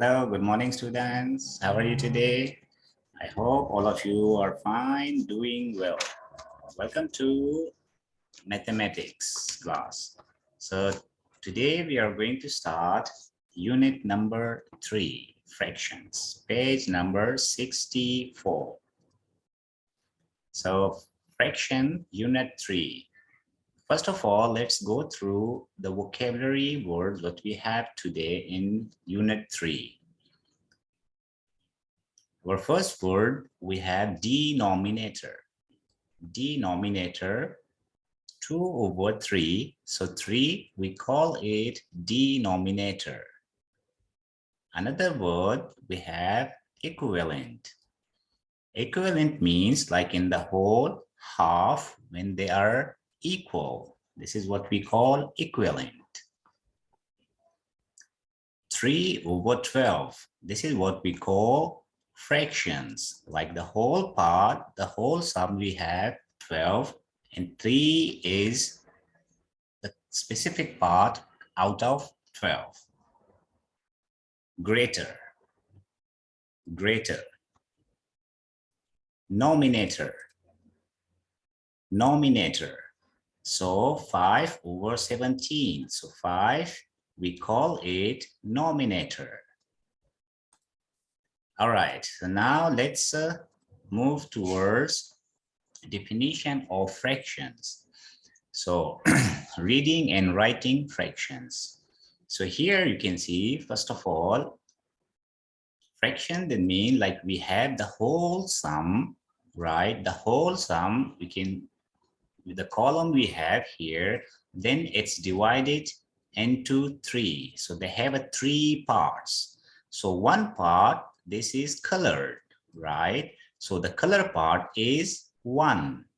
Hello, good morning, students. How are you today? I hope all of you are fine, doing well. Welcome to mathematics class. So today we are going to start unit number 3, fractions, page number 64. So fraction unit 3. First of all, let's go through the vocabulary words that we have today in unit 3. Our first word, we have denominator. Denominator, 2/3. So 3, we call it denominator. Another word, we have equivalent. Equivalent means like in the whole, half, when they are equal. This is what we call equivalent. 3/12. This is what we call fractions. Like the whole part, the whole sum we have 12, and 3 is the specific part out of 12. Greater. Greater. Nominator. Nominator. So 5/17. So 5, we call it nominator. All right, so now let's move towards definition of fractions. So reading and writing fractions. So here you can see, first of all, fraction, that means like we have the whole sum, right? The whole sum, we can, with the column we have here, then it's divided into 3. So they have 3 parts. So one part, this is colored, right? So the color part is 1.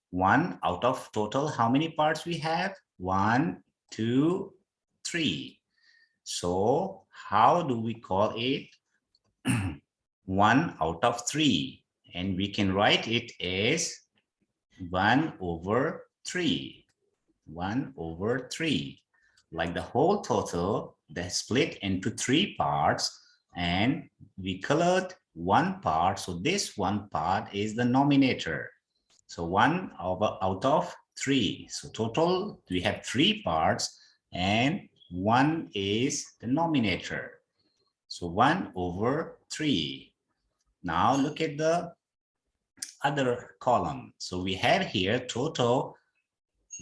1 out of total, how many parts we have? 1, 2, 3. So how do we call it? 1 out of 3. And we can write it as 1/3. 1/3. Like the whole total, they split into 3 parts, and we colored one part. So this one part is the nominator. So 1 out of 3. So total, we have 3 parts, and 1 is the nominator. So 1/3. Now look at the other column. So we have here total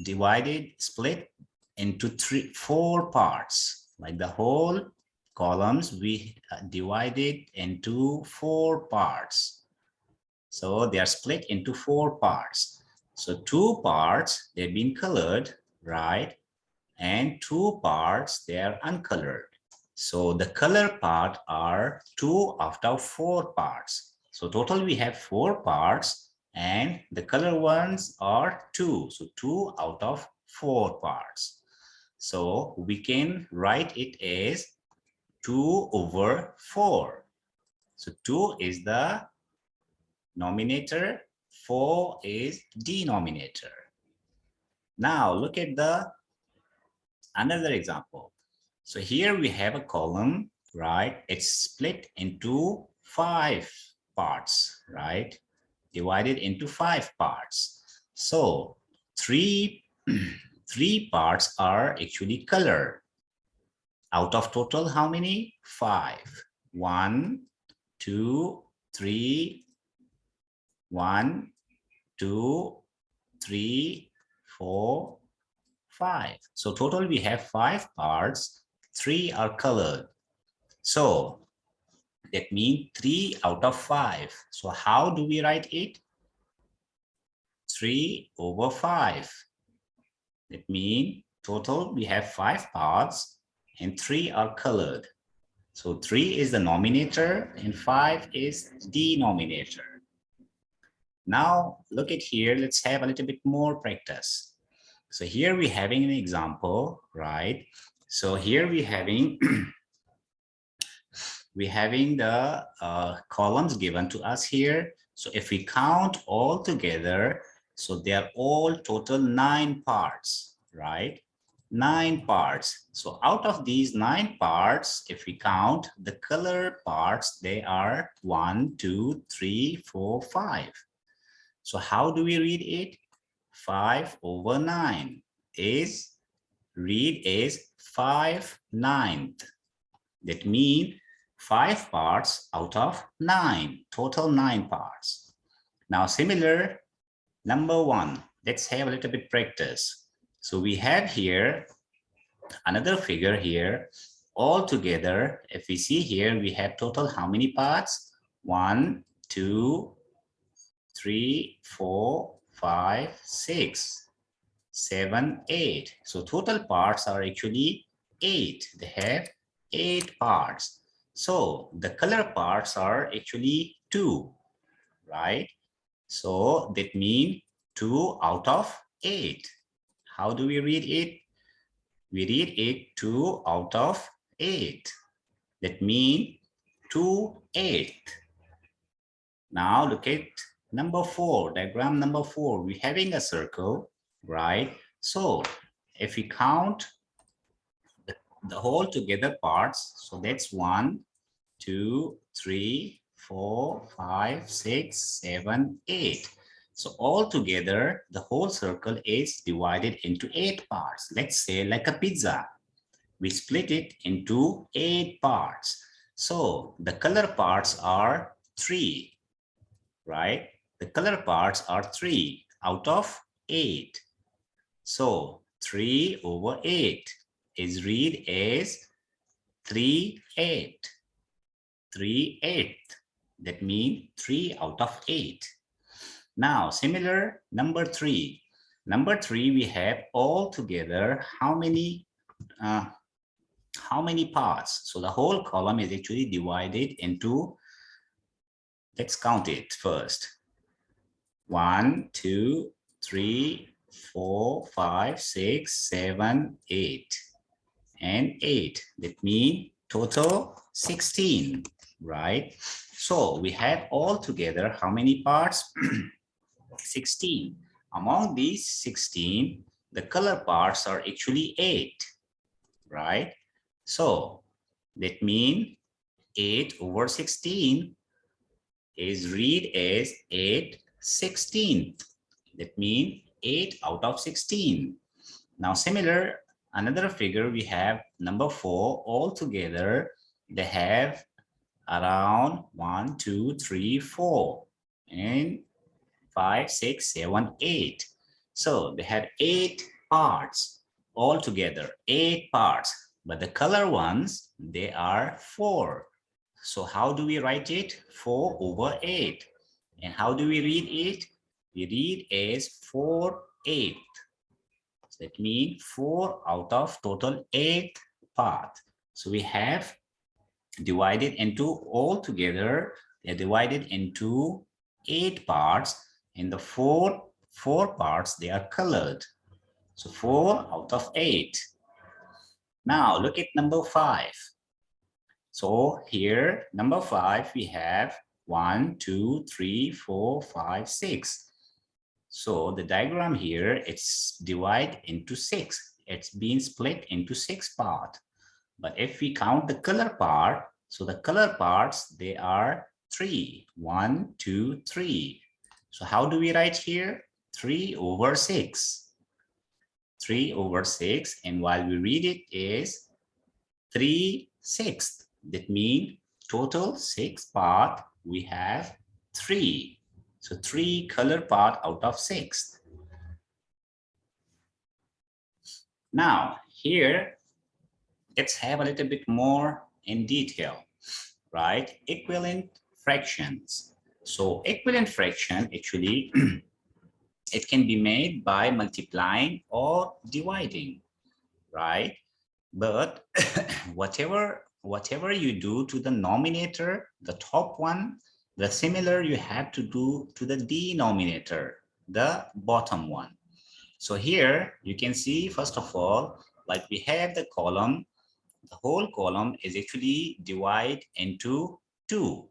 divided, split into 4 parts. Like the whole columns, we divided into 4 parts. So they are split into 4 parts. So 2 parts, they've been colored, right? And 2 parts, they are uncolored. So the color part are 2 out of 4 parts. So total we have 4 parts, and the color ones are 2. So 2 out of 4 parts. So we can write it as 2/4. So 2 is the nominator, 4 is denominator. Now look at the another example. So here we have a column, right? It's split into 5 parts, right? Divided into 5 parts. So three parts are actually colored. Out of total, how many? 5. 1, 2, 3. 1, 2, 3, 4, 5. So total we have 5 parts. 3 are colored. So that means 3 out of 5. So how do we write it? 3/5. That means total we have 5 parts and 3 are colored. So 3 is the nominator and 5 is denominator. Now look at here, let's have a little bit more practice. So here we're having an example, right? So here we're having the columns given to us here. So if we count all together, so they are all total 9 parts, right? 9 parts. So out of these 9 parts, if we count the color parts, they are 1, 2, 3, 4, 5. So how do we read it? 5 over 9 is read as 5/9. That means 5 parts out of 9, total 9 parts. Now similar, number 1, let's have a little bit practice. So we have here another figure here. All together, if we see here, we have total how many parts? 1, 2, 3, 4, 5, 6, 7, 8. So total parts are actually 8. They have 8 parts. So the color parts are actually 2, right? So that means 2 out of 8. How do we read it? We read it 2 out of 8. That means 2/8. Now look at number 4, diagram number 4. We're having a circle, right? So if we count the whole together parts, so that's 1, 2, 3, 4, 5, 6, 7, 8. So all together, the whole circle is divided into 8 parts. Let's say like a pizza. We split it into 8 parts. So the color parts are 3, right? The color parts are 3 out of 8. So 3 over 8 is read as 3/8. 3/8. That means 3 out of 8. Now, similar number 3. Number 3, we have all together how many parts? So the whole column is actually divided into, let's count it first. 1, 2, 3, 4, 5, 6, 7, 8. And 8. That means total 16, right? So we have all together how many parts? 16. Among these 16, the color parts are actually 8, right? So that means 8 over 16 is read as 8/16. That means 8 out of 16. Now similar, another figure we have number 4. All together they have around 1, 2, 3, 4 and 5, 6, 7, 8. So they have 8 parts all together, 8 parts, but the color ones, they are 4. So how do we write it? 4 over 8. And how do we read it? We read as 4/8. That means 4 out of total 8 part. So we have divided into all together, they're divided into 8 parts, and the four parts, they are colored. So 4 out of 8. Now look at number 5. So here, number 5, we have 1, 2, 3, 4, 5, 6. So the diagram here, it's divided into 6. It's been split into 6 parts. But if we count the color part, so the color parts, they are 3. 1, 2, 3. So how do we write here? 3 over 6. 3 over 6. And while we read it is 3/6. That means total 6 part, we have 3. So 3 color part out of 6. Now here, let's have a little bit more in detail, right? Equivalent fractions. So equivalent fraction, actually, it can be made by multiplying or dividing, right? But whatever you do to the denominator, the top one, the similar you have to do to the denominator, the bottom one. So here you can see, first of all, like we have the column, the whole column is actually divided into 2,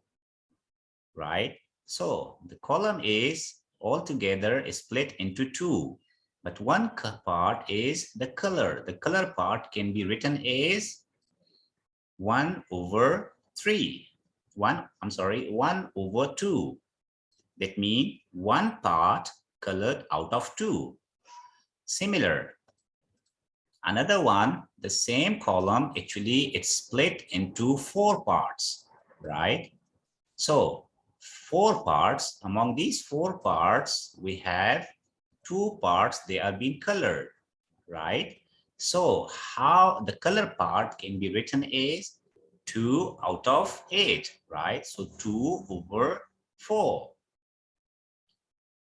right? So the column is altogether split into 2. But one part is the color. The color part can be written as 1 over 3. 1 over 2. That means one part colored out of 2. Similar. Another one, the same column, actually it's split into 4 parts, right? So 4 parts, among these 4 parts, we have 2 parts, they are being colored, right? So how the color part can be written as 2 out of 8, right? So 2 over 4.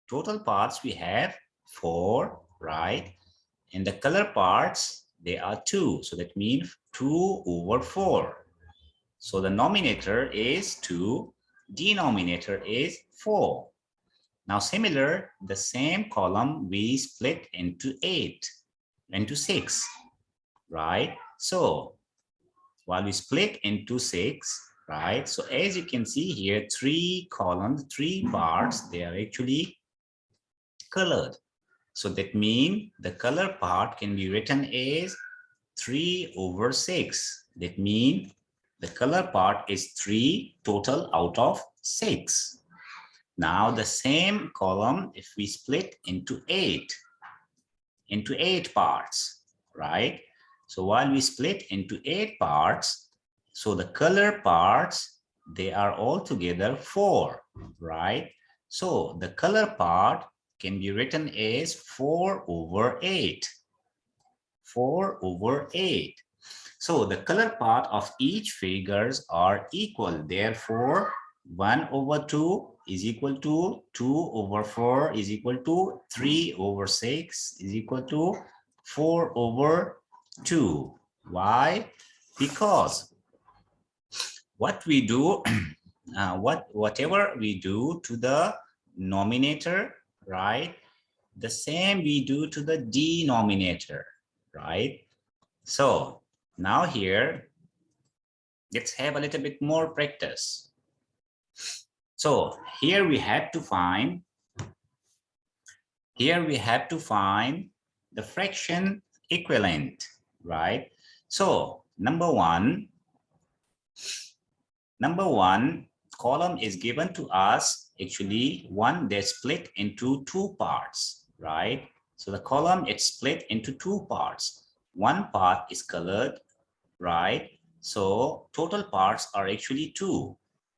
Total parts we have 4, right? And the color parts, they are 2. So that means 2 over 4. So the nominator is 2, denominator is 4. Now similar, the same column we split into 6, right? So while we split into 6, right? So as you can see here, 3 columns, 3 parts, they are actually colored. So that means the color part can be written as 3 over 6. That means the color part is 3 total out of 6. Now the same column, if we split into 8 parts, right? So while we split into 8 parts, so the color parts, they are all together 4, right? So the color part can be written as 4 over 8. 4 over 8. So the color part of each figures are equal. Therefore, 1 over 2 is equal to 2 over 4 is equal to 3 over 6 is equal to 4 over 2. Why? Because what we do, whatever we do to the nominator, right? The same we do to the denominator, right? So now here, let's have a little bit more practice. So here we have to find the fraction equivalent, right? So number one column is given to us, actually one that's split into 2 parts, right? So the column it's split into 2 parts. One part is colored, right? So total parts are actually 2.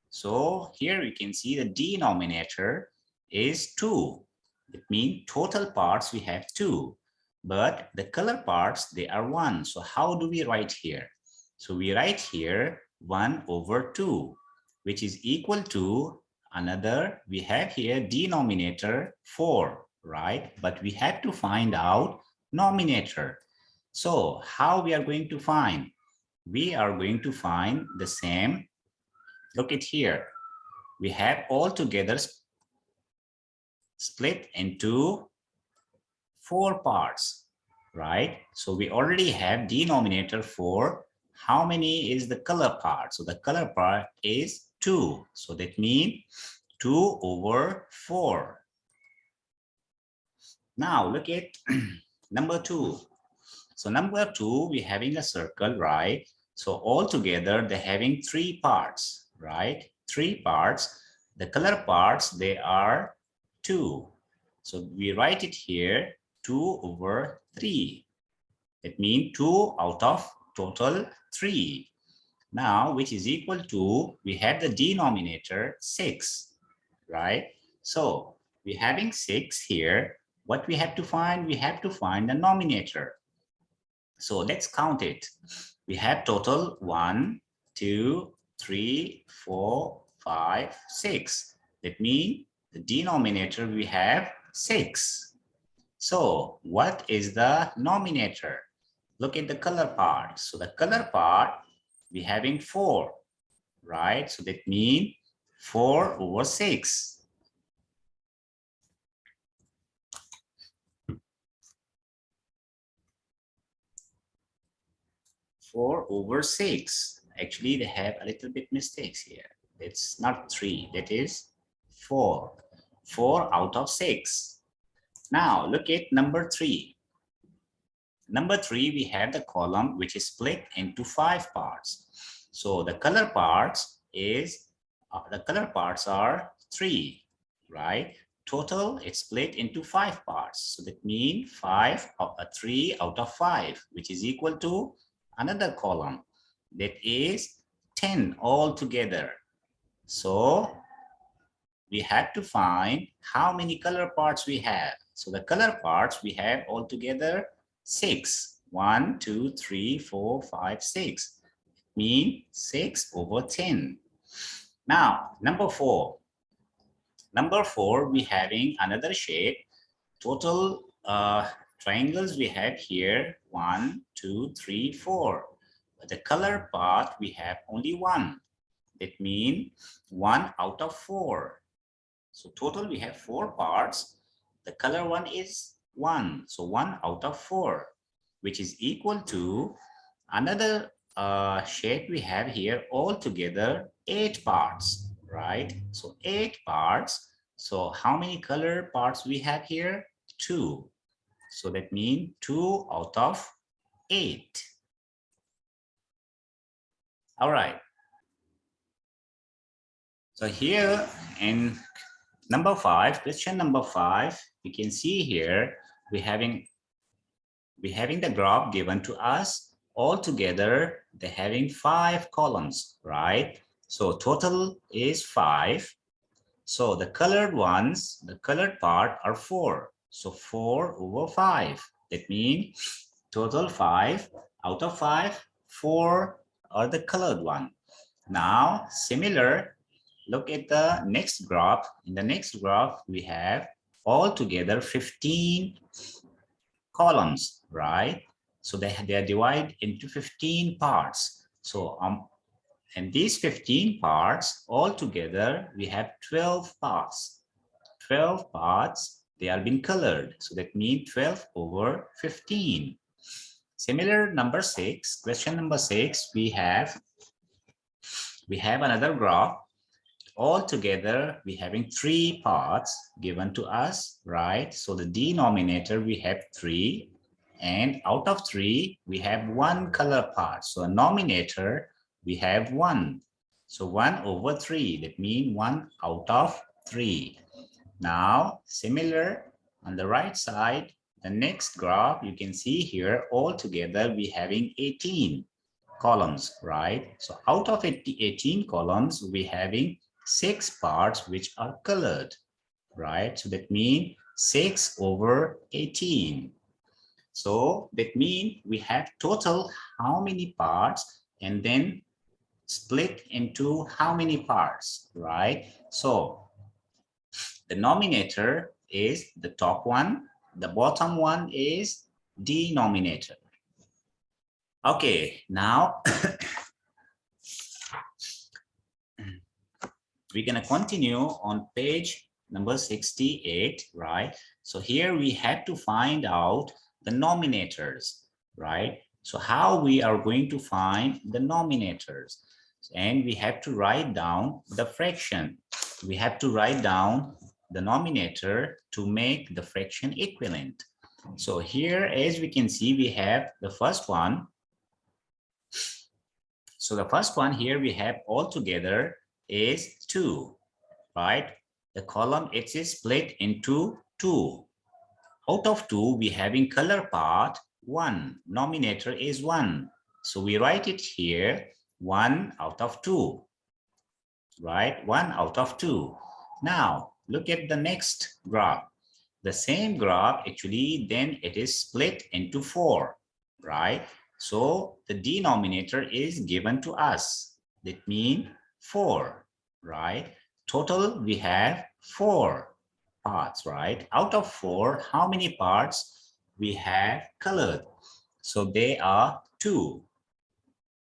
So here we can see the denominator is 2. It means total parts we have 2, but the color parts, they are 1. So how do we write here? So we write here 1 over 2, which is equal to another, we have here denominator 4, right? But we have to find out nominator. So how we are going to find? We are going to find the same. Look at here. We have all together split into 4 parts, right? So we already have denominator 4. How many is the color part? So the color part is 2. So that means 2 over 4. Now look at number 2. So number 2, we're having a circle, right? So all together, they're having 3 parts, right? 3 parts. The color parts, they are 2. So we write it here, 2 over 3. That means 2 out of total 3. Now, which is equal to, we have the denominator 6, right? So we're having 6 here. What we have to find? We have to find the nominator. So let's count it. We have total 1, 2, 3, 4, 5, 6. That means the denominator we have 6. So what is the nominator? Look at the color part. So the color part, we having 4, right? So that means 4 over 6. 4 over 6. Actually, they have a little bit mistakes here. It's not 3, that is 4. 4 out of 6. Now look at number 3. Number 3, we have the column which is split into 5 parts. So the color parts are 3, right? Total, it's split into 5 parts. So that means 3 out of 5, which is equal to another column. That is 10 altogether. So we have to find how many color parts we have. So the color parts we have altogether 6. 1, 2, 3, 4, 5, 6. Mean 6 over 10. Now, number 4. Number 4, we having another shape. Total triangles we have here 1, 2, 3, 4. But the color part we have only 1. That means 1 out of 4. So total we have 4 parts. The color one is 1. So 1 out of 4, which is equal to another shape we have here altogether 8 parts, right? So 8 parts. So how many color parts we have here? 2. So that means 2 out of 8. All right. So here in number 5, question number 5, we can see here we're having the graph given to us. Altogether, they're having 5 columns, right? So total is 5. So the colored ones, the colored part are 4. So 4 over 5. That means total 5 out of 5, 4 are the colored one. Now, similar, look at the next graph. In the next graph, we have altogether 15 columns, right? So they are divided into 15 parts. So and these 15 parts altogether, we have 12 parts. 12 parts, they are being colored. So that means 12 over 15. Similar, number 6, question number 6, we have another graph. Altogether, we having 3 parts given to us, right? So the denominator, we have 3. And out of 3, we have 1 color part. So a nominator, we have 1. So 1 over 3, that means 1 out of 3. Now, similar on the right side, the next graph, you can see here, altogether, we having 18 columns, right? So out of 18 columns, we having 6 parts which are colored, right? So that means 6 over 18. So that means we have total how many parts and then split into how many parts, right? So the nominator is the top one, the bottom one is denominator. Okay, now we're going to continue on page number 68, right? So here we have to find out the nominators, right? So how we are going to find the nominators? And we have to write down the fraction. We have to write down the nominator to make the fraction equivalent. So here, as we can see, we have the first one. So the first one here we have altogether is 2, right? The column it is split into 2. Out of 2, we having color part 1. Nominator is 1. So we write it here 1 out of 2, right? 1 out of 2. Now look at the next graph. The same graph actually then it is split into 4, right? So the denominator is given to us. That means 4, right? Total we have 4 parts, right? Out of 4, how many parts we have colored? So they are 2.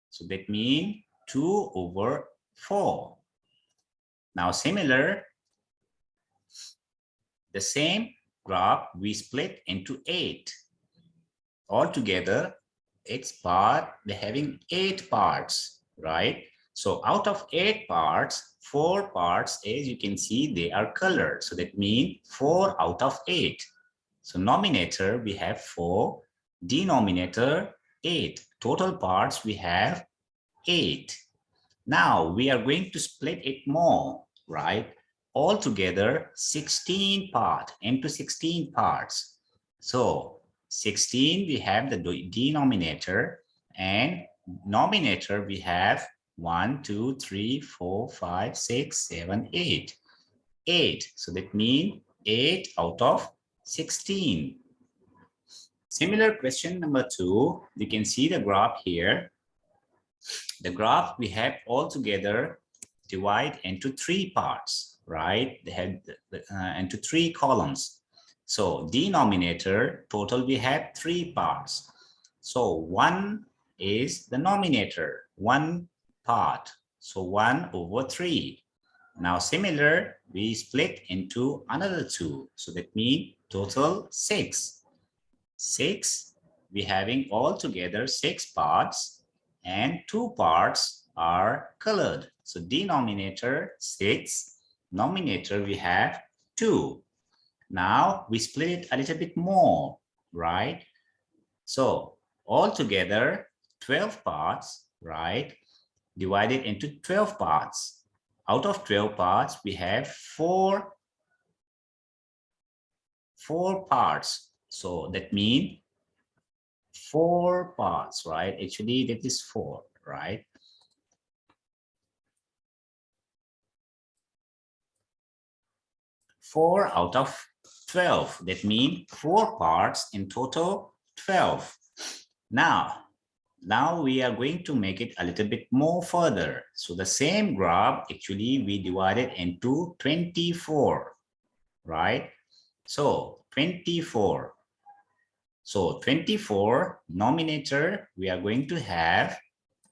So that means 2 over 4. Now similar, the same graph we split into 8. Altogether, they're having 8 parts, right? So out of 8 parts, 4 parts, as you can see, they are colored. So that means 4 out of 8. So nominator, we have 4. Denominator, 8. Total parts, we have 8. Now we are going to split it more, right? Altogether, 16 parts into 16 parts. So 16, we have the denominator, and nominator, we have 1, 2, 3, 4, 5, 6, 7, 8. 8. So that means 8 out of 16. Similar question number 2, you can see the graph here. The graph we have altogether divide into 3 parts, right? They have into 3 columns. So denominator total we have 3 parts. So 1 is the nominator, 1 part. So 1 over 3. Now similar, we split into another 2. So that means total 6. 6, we having altogether 6 parts, and 2 parts are colored. So denominator 6, nominator we have 2. Now we split it a little bit more, right? So altogether 12 parts, right? Divided into 12 parts. Out of 12 parts, we have 4 parts. So that means 4 parts, right? Actually, that is 4, right? Four out of 12. That means 4 parts in total, 12. Now we are going to make it a little bit more further. So the same graph, actually, we divided into 24, right? So 24. So 24 nominator, we are going to have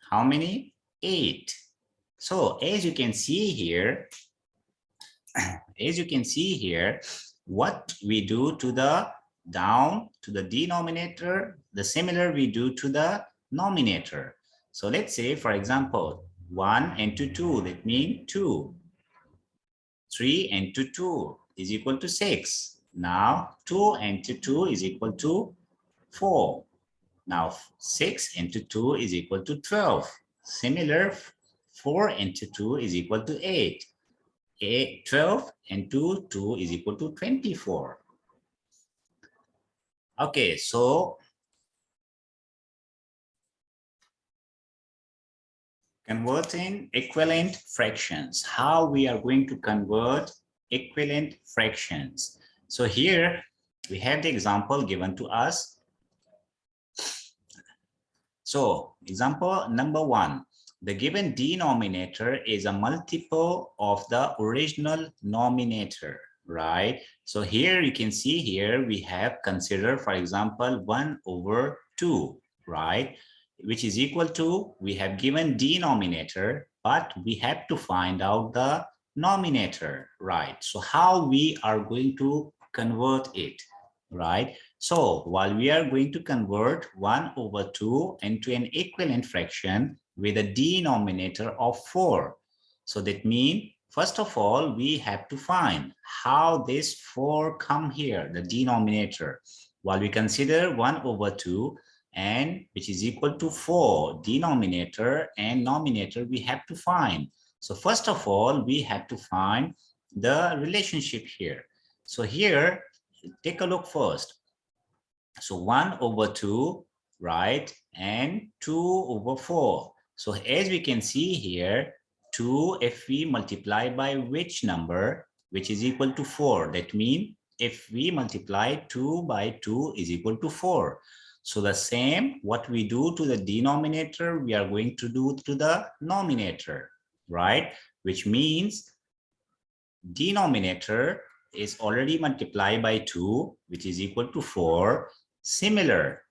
how many? 8. So as you can see here, what we do to the down to the denominator, the similar we do to the nominator. So let's say, for example, 1 into 2, that means 2. 3 into 2 is equal to 6. Now 2 into 2 is equal to 4. Now 6 into 2 is equal to 12. Similar, 4 into 2 is equal to 8. 12 into 2 is equal to 24. Okay, so converting equivalent fractions. How we are going to convert equivalent fractions. So here we have the example given to us. So example number 1, the given denominator is a multiple of the original nominator, right? So here you can see here we have considered, for example, 1 over 2, right? Which is equal to, we have given denominator, but we have to find out the nominator, right? So how we are going to convert it, right? So while we are going to convert 1 over 2 into an equivalent fraction with a denominator of 4. So that means, first of all, we have to find how this 4 come here, the denominator. While we consider 1 over 2, and which is equal to 4, denominator and nominator we have to find. So first of all, we have to find the relationship here. So here, take a look first. So 1 over 2, right? And 2 over 4. So as we can see here, 2, if we multiply by which number, which is equal to 4, that means if we multiply 2 by 2 is equal to 4. So the same, what we do to the denominator, we are going to do to the nominator, right? Which means denominator is already multiplied by 2, which is equal to 4. Similar,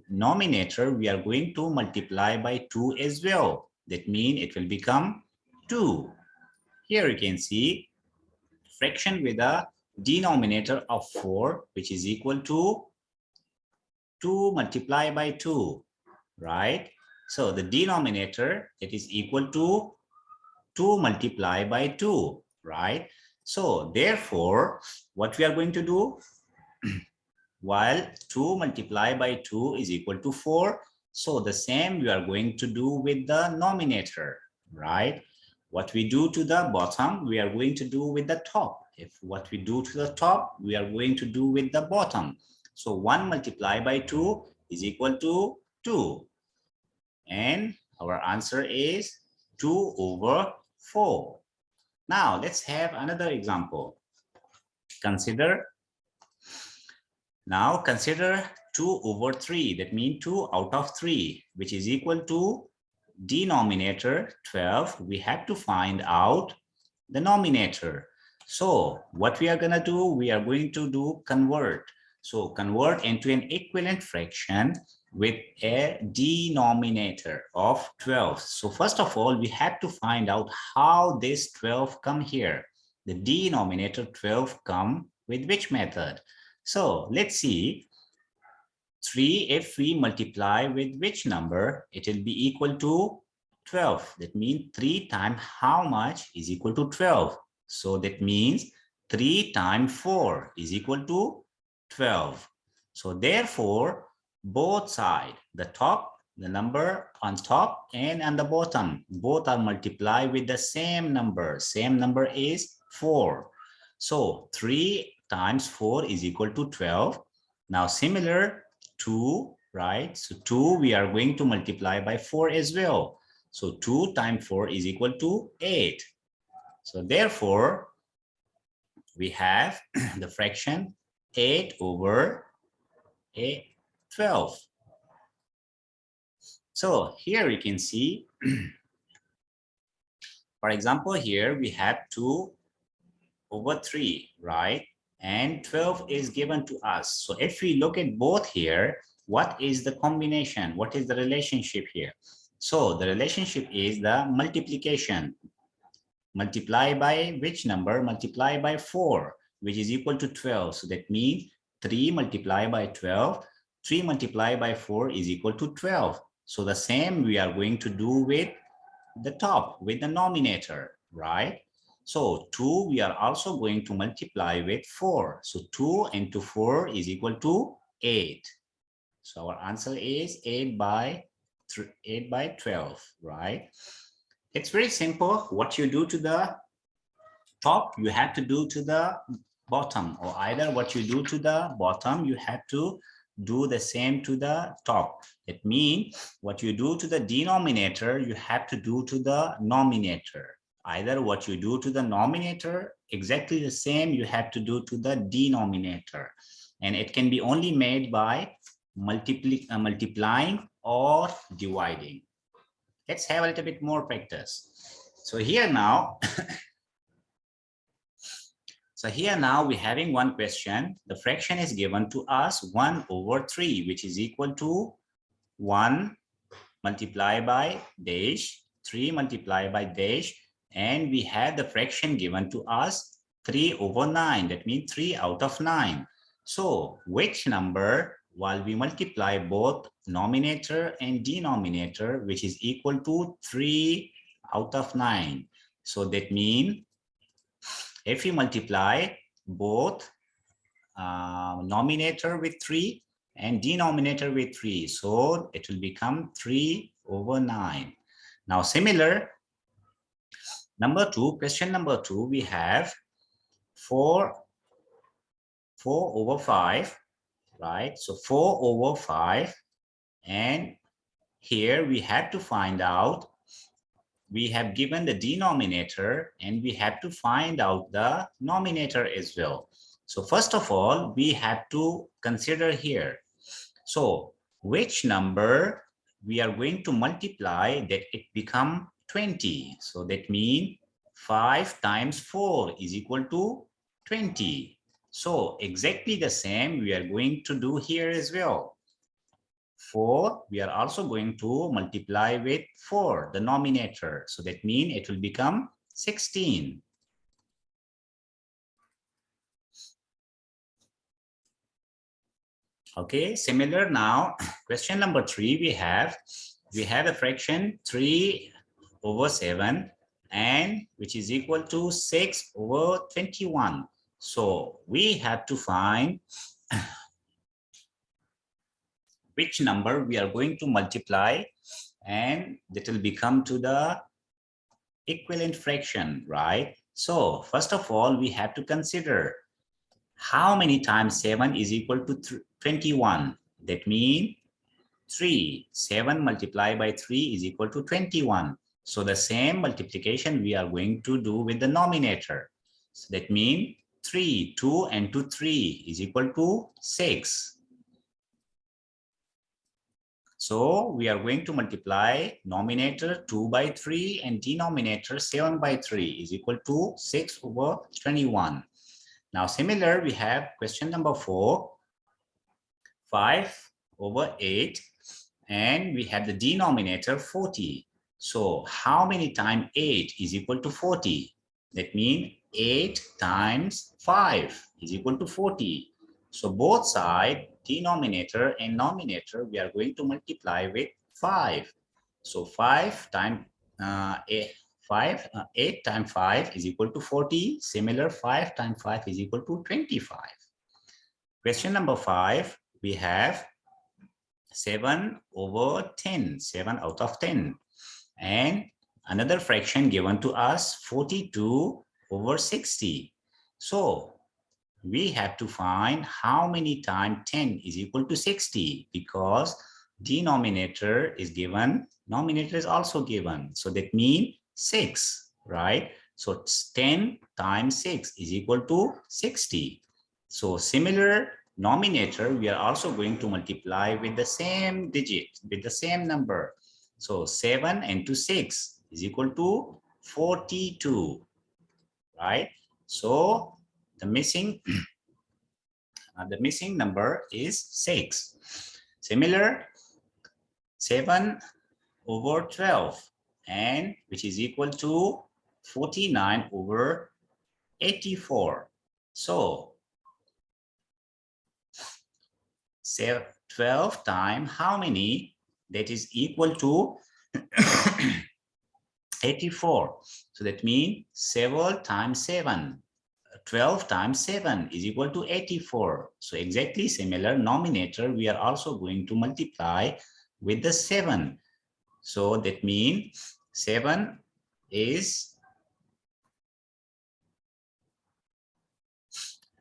nominator, we are going to multiply by 2 as well. That means it will become 2. Here you can see fraction with a denominator of 4, which is equal to 2 multiplied by 2, right? So the denominator, it is equal to 2 multiplied by 2, right? So therefore, what we are going to do, while 2 multiplied by 2 is equal to 4. So the same we are going to do with the nominator, right? What we do to the bottom, we are going to do with the top. If what we do to the top, we are going to do with the bottom. So 1 multiplied by 2 is equal to 2. And our answer is 2 over 4. Now let's have another example. Consider 2 over 3. That means 2 out of 3, which is equal to denominator 12. We have to find out the nominator. So what we are going to do, we are going to do convert. So convert into an equivalent fraction with a denominator of 12. So first of all, we have to find out how this 12 come here. The denominator 12 come with which method? So let's see. 3, if we multiply with which number, it will be equal to 12. That means 3 times how much is equal to 12. So that means 3 times 4 is equal to 12. So therefore, both sides, the top, the number on top and on the bottom, both are multiplied with the same number. Same number is 4. So 3 times 4 is equal to 12. Now similar, 2, right? So 2 we are going to multiply by 4 as well. So 2 times 4 is equal to 8. So therefore, we have the fraction 8 over 12. So here you can see, for example, here we have 2 over 3, right? And 12 is given to us. So if we look at both here, what is the combination? What is the relationship here? So the relationship is the multiplication. Multiply by which number? Multiply by 4, which is equal to 12. So that means 3 multiplied by 12. 3 multiplied by 4 is equal to 12. So the same we are going to do with the top, with the nominator, right? So 2 we are also going to multiply with 4. So 2 into 4 is equal to 8. So our answer is 8 by 12, right? It's very simple. What you do to the top, you have to do to the bottom, or either what you do to the bottom, you have to do the same to the top. It means what you do to the denominator, you have to do to the nominator. Either what you do to the nominator, exactly the same you have to do to the denominator. And it can be only made by multiplying or dividing. Let's have a little bit more practice. So here now, we're having one question. The fraction is given to us 1 over 3, which is equal to 1 multiplied by dash, 3 multiplied by dash, and we have the fraction given to us 3 over 9. That means 3 out of 9. So which number, while we multiply both nominator and denominator, which is equal to 3 out of 9. So that means if we multiply both nominator with 3 and denominator with 3, so it will become 3 over 9. Now similar, question number 2, we have 4 over 5, right? So 4 over 5, and here we have to find out, we have given the denominator and we have to find out the nominator as well. So first of all, we have to consider here. So which number we are going to multiply that it become 20. So that means 5 times 4 is equal to 20. So exactly the same we are going to do here as well. 4, we are also going to multiply with 4, the nominator. So that means it will become 16. Okay, similar now, question number 3, we have a fraction 3 over 7, and which is equal to 6 over 21. So we have to find which number we are going to multiply, and that will become to the equivalent fraction, right? So first of all, we have to consider how many times 7 is equal to 21. That means 3. 7 multiplied by 3 is equal to 21. So the same multiplication we are going to do with the denominator. So that means 3, 2 and 2, 3 is equal to 6. So we are going to multiply numerator 2 by 3 and denominator 7 by 3 is equal to 6 over 21. Now similar, we have question number 4, 5 over 8, and we have the denominator 40. So how many times 8 is equal to 40? That means 8 times 5 is equal to 40. So both sides, denominator and numerator, we are going to multiply with 5. So 5 times 8 times 5 is equal to 40. Similar, 5 times 5 is equal to 25. Question number 5, we have 7 over 10, 7 out of 10. And another fraction given to us, 42 over 60. So we have to find how many times 10 is equal to 60, because denominator is given, numerator is also given. So that means 6, right? So 10 times 6 is equal to 60. So similar, numerator, we are also going to multiply with the same digit, with the same number. So 7 into 6 is equal to 42, right? So the missing number is 6. Similar, 7 over 12, and which is equal to 49 over 84. So 12 times how many? That is equal to 84. So that means 7 times 7. 12 times 7 is equal to 84. So exactly similar, numerator, we are also going to multiply with the 7. So that means 7 is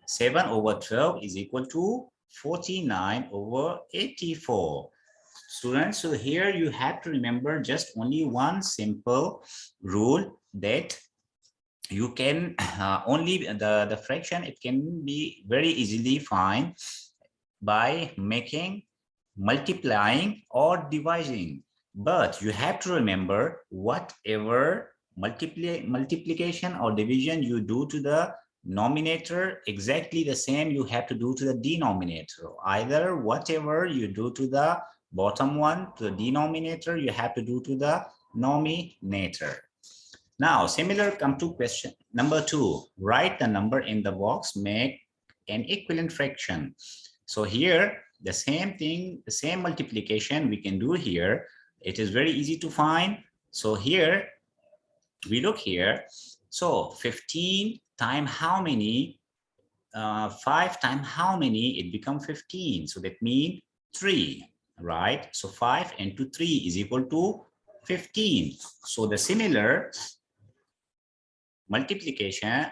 7 over 12 is equal to 49 over 84. Students, so here you have to remember just only one simple rule, that you can only the fraction, it can be very easily find by making, multiplying or dividing. But you have to remember, whatever multiplication or division you do to the numerator, exactly the same you have to do to the denominator. Either whatever you do to the bottom one, to the denominator, you have to do to the numerator. Now, similar, come to question number 2. Write the number in the box, make an equivalent fraction. So here, the same thing, the same multiplication we can do here. It is very easy to find. So here, we look here. So 15 times how many? 5 times how many? It becomes 15. So that means 3, right? So 5 into 3 is equal to 15. So the similar multiplication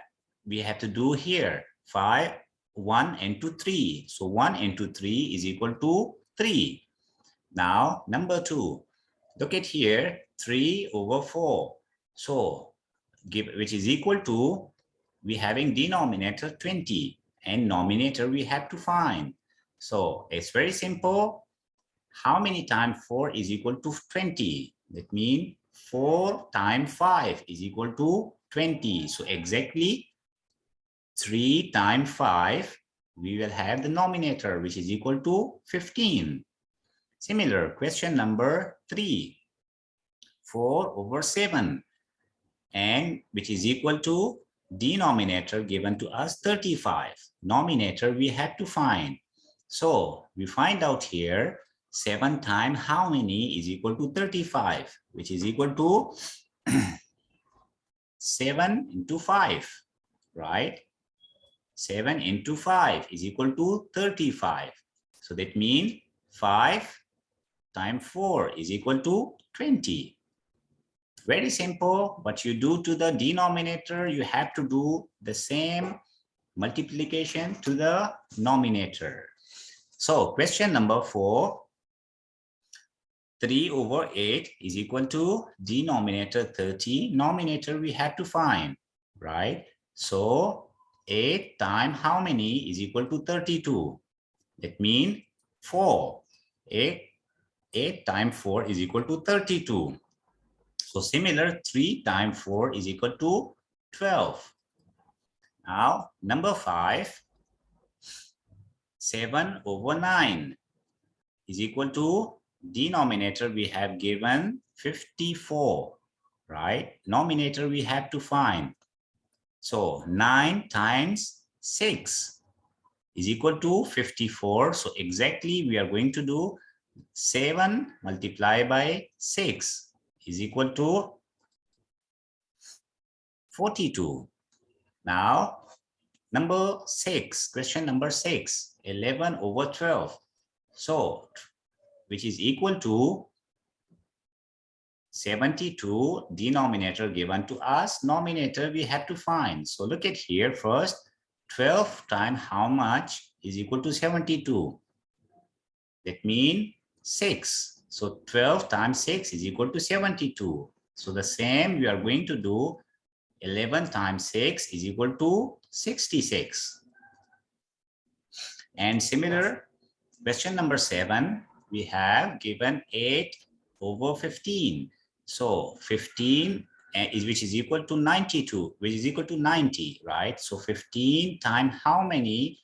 we have to do here. 5, 1 into 3. So 1 into 3 is equal to 3. Now, number 2. Look at here, 3 over 4. So, which is equal to, we having denominator 20 and numerator we have to find. So, it's very simple. How many times 4 is equal to 20? That means 4 times 5 is equal to 20. So, exactly 3 times 5, we will have the numerator, which is equal to 15. Similar, question number 3, 4 over 7, and which is equal to denominator given to us 35. Nominator we have to find. So we find out here 7 times how many is equal to 35, which is equal to 7 into 5, right? 7 into 5 is equal to 35. So that means 5 times 4 is equal to 20. Very simple. What you do to the denominator, you have to do the same multiplication to the nominator. So question number 4, 3 over 8 is equal to denominator 30. Nominator we have to find, right? So 8 times how many is equal to 32? That means 4. 8 times 4 is equal to 32. So similar, 3 times 4 is equal to 12. Now, number 5, 7 over 9 is equal to denominator we have given 54, right? Nominator we have to find. So 9 times 6 is equal to 54. So exactly we are going to do 7 multiplied by 6 is equal to 42. Now, number 6, question number 6, 11 over 12. So, which is equal to 72, denominator given to us, nominator we have to find. So look at here first, 12 times how much is equal to 72? That means 6. So 12 times 6 is equal to 72. So the same we are going to do, 11 times 6 is equal to 66. And similar, question number 7, we have given 8 over 15. So 15 which is equal to 92, which is equal to 90, right? So 15 times how many?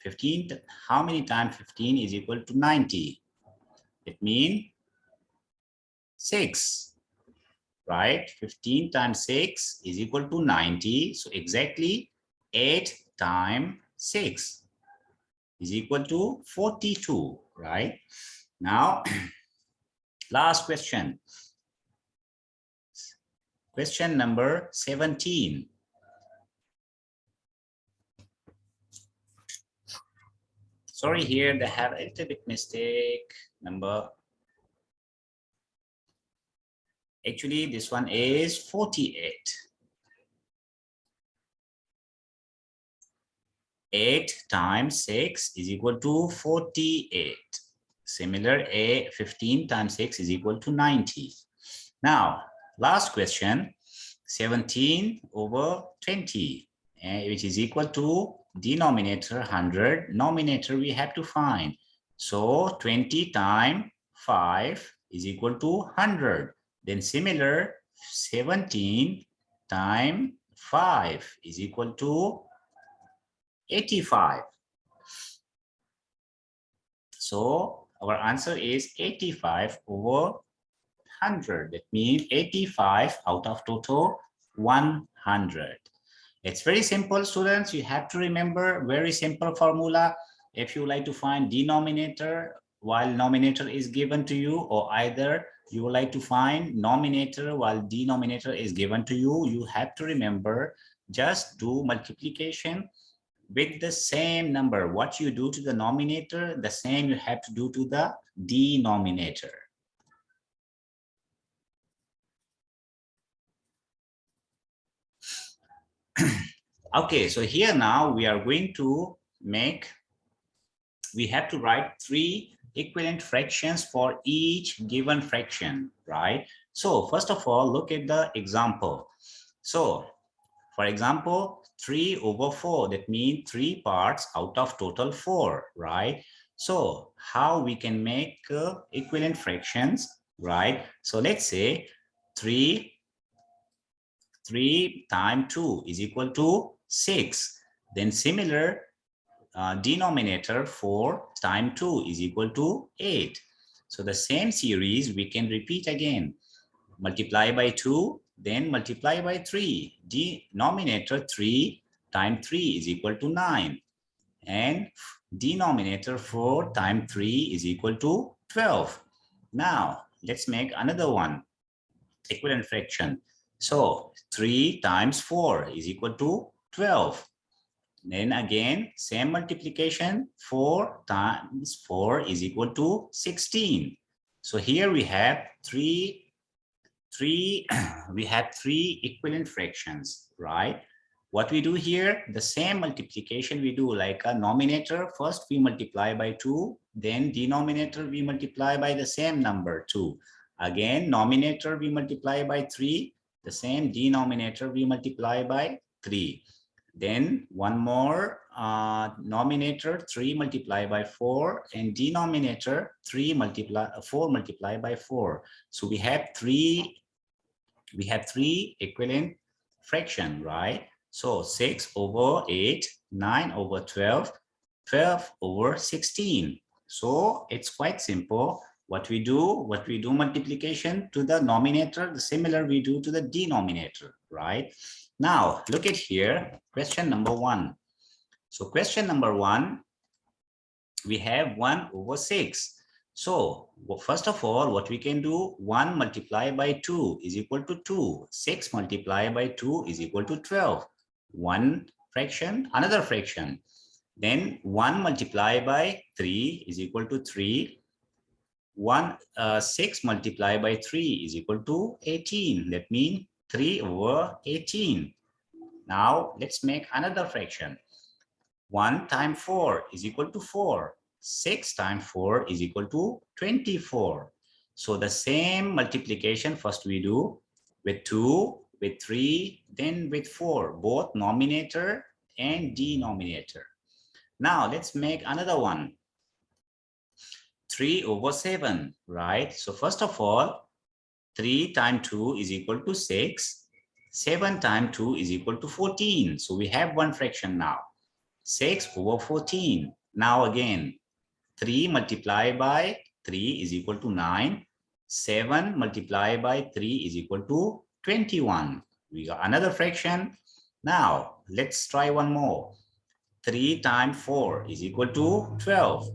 15, how many times 15 is equal to 90? It means 6, right? 15 times 6 is equal to 90. So exactly 8 times 6 is equal to 42, right? Now, last question. Question number 17. Sorry, here they have a little bit mistake. Number. Actually, this one is 48. 8 times 6 is equal to 48. Similar, 15 times 6 is equal to 90. Now, last question, 17 over 20, which is equal to denominator 100, nominator we have to find. So 20 times 5 is equal to 100. Then similar, 17 times 5 is equal to 85. So our answer is 85 over 100. That means 85 out of total 100. It's very simple, students. You have to remember very simple formula. If you like to find denominator while nominator is given to you, or either you would like to find nominator while denominator is given to you, you have to remember just do multiplication with the same number. What you do to the nominator, the same you have to do to the denominator. Okay, so here now we are going to we have to write 3 equivalent fractions for each given fraction, right? So first of all, look at the example. So for example, 3 over 4, that means 3 parts out of total 4, right? So how we can make equivalent fractions, right? So let's say 3 times 2 is equal to 6. Then similar, denominator 4 times 2 is equal to 8. So the same series we can repeat again. Multiply by 2, then multiply by 3. Denominator 3 times 3 is equal to 9. And denominator 4 times 3 is equal to 12. Now, let's make another one, equivalent fraction. So 3 times 4 is equal to 12. Then again, same multiplication, 4 times 4 is equal to 16. So here we have we have three equivalent fractions, right? What we do here, the same multiplication we do, like a numerator, first we multiply by 2, then denominator we multiply by the same number 2. Again, numerator we multiply by 3, the same denominator we multiply by 3. Then one more numerator 3 multiplied by 4 and denominator 4 multiplied by 4. So we have three equivalent fraction, right? So 6 over 8, 9 over 12, 12 over 16. So it's quite simple. What we do multiplication to the numerator, the similar we do to the denominator, right? Now look at here, question number 1. So question number 1, we have 1 over 6. So first of all, what we can do, 1 multiplied by 2 is equal to 2. 6 multiplied by 2 is equal to 12. One fraction, another fraction. Then 1 multiplied by 3 is equal to 3. 6 multiplied by 3 is equal to 18. That means 3 over 18. Now let's make another fraction. 1 times 4 is equal to 4. 6 times 4 is equal to 24. So the same multiplication first we do with 2, with 3, then with 4, both numerator and denominator. Now let's make another one. 3 over 7, right? So first of all, 3 times 2 is equal to 6. 7 times 2 is equal to 14. So we have one fraction now. 6 over 14. Now again, 3 multiplied by 3 is equal to 9. 7 multiplied by 3 is equal to 21. We got another fraction. Now let's try one more. 3 times 4 is equal to 12.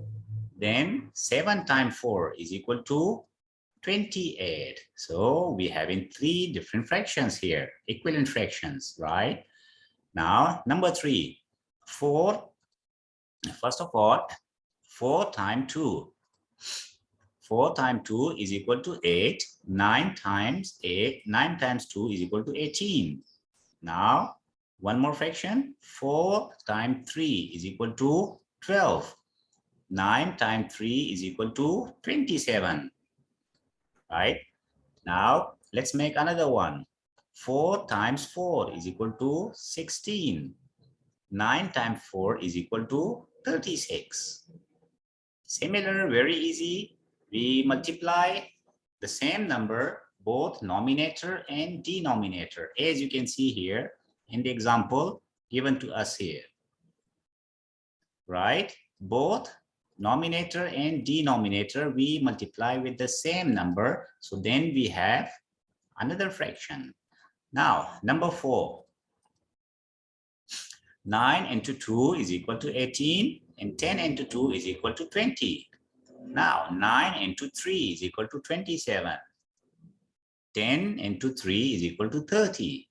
Then 7 times 4 is equal to 28. So we have in three different fractions here, equivalent fractions, right? Now number 3, 4. First of all, 4 times 2. 4 times 2 is equal to 8. 9 times 2 is equal to 18. Now, one more fraction. 4 times 3 is equal to 12. 9 times 3 is equal to 27. Right? Now, let's make another one. 4 times 4 is equal to 16. 9 times 4 is equal to 36. Similar, very easy. We multiply the same number, both numerator and denominator, as you can see here in the example given to us here. Right? Both numerator and denominator, we multiply with the same number. So then we have another fraction. Now, number 4. 9 into 2 is equal to 18, and 10 into 2 is equal to 20. Now, 9 into 3 is equal to 27. 10 into 3 is equal to 30.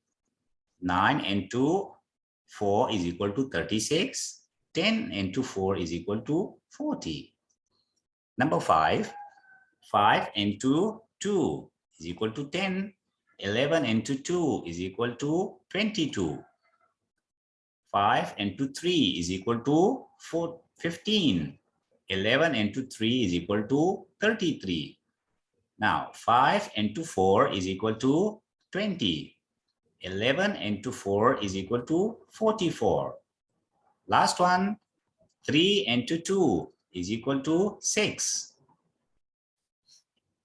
9 into 4 is equal to 36. 10 into 4 is equal to 40. Number 5. 5 into 2 is equal to 10. 11 into 2 is equal to 22. 5 into 3 is equal to 15. 11 into 3 is equal to 33. Now, 5 into 4 is equal to 20. 11 into 4 is equal to 44. Last one, 3 into 2 is equal to 6.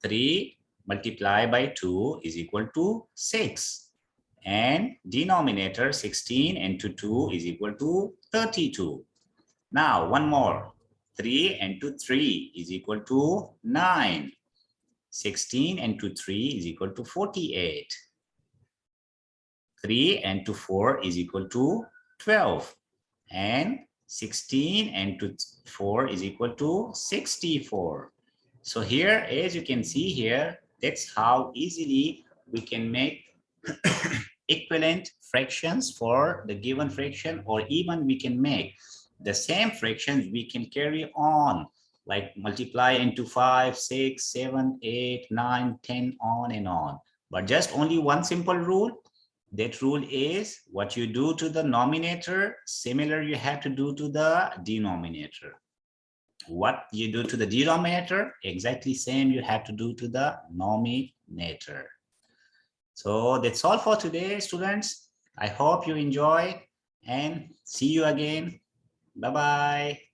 3 multiplied by 2 is equal to 6. And denominator 16 into 2 is equal to 32. Now, one more. 3 into 3 is equal to 9. 16 into 3 is equal to 48. 3 into 4 is equal to 12. And 16 into 4 is equal to 64. So here, as you can see here, that's how easily we can make equivalent fractions for the given fraction, or even we can make the same fractions we can carry on, like multiply into 5, 6, 7, 8, 9, 10, on and on. But just only one simple rule. That rule is what you do to the nominator, similar you have to do to the denominator. What you do to the denominator, exactly same you have to do to the nominator. So that's all for today, students. I hope you enjoy and see you again. Bye-bye.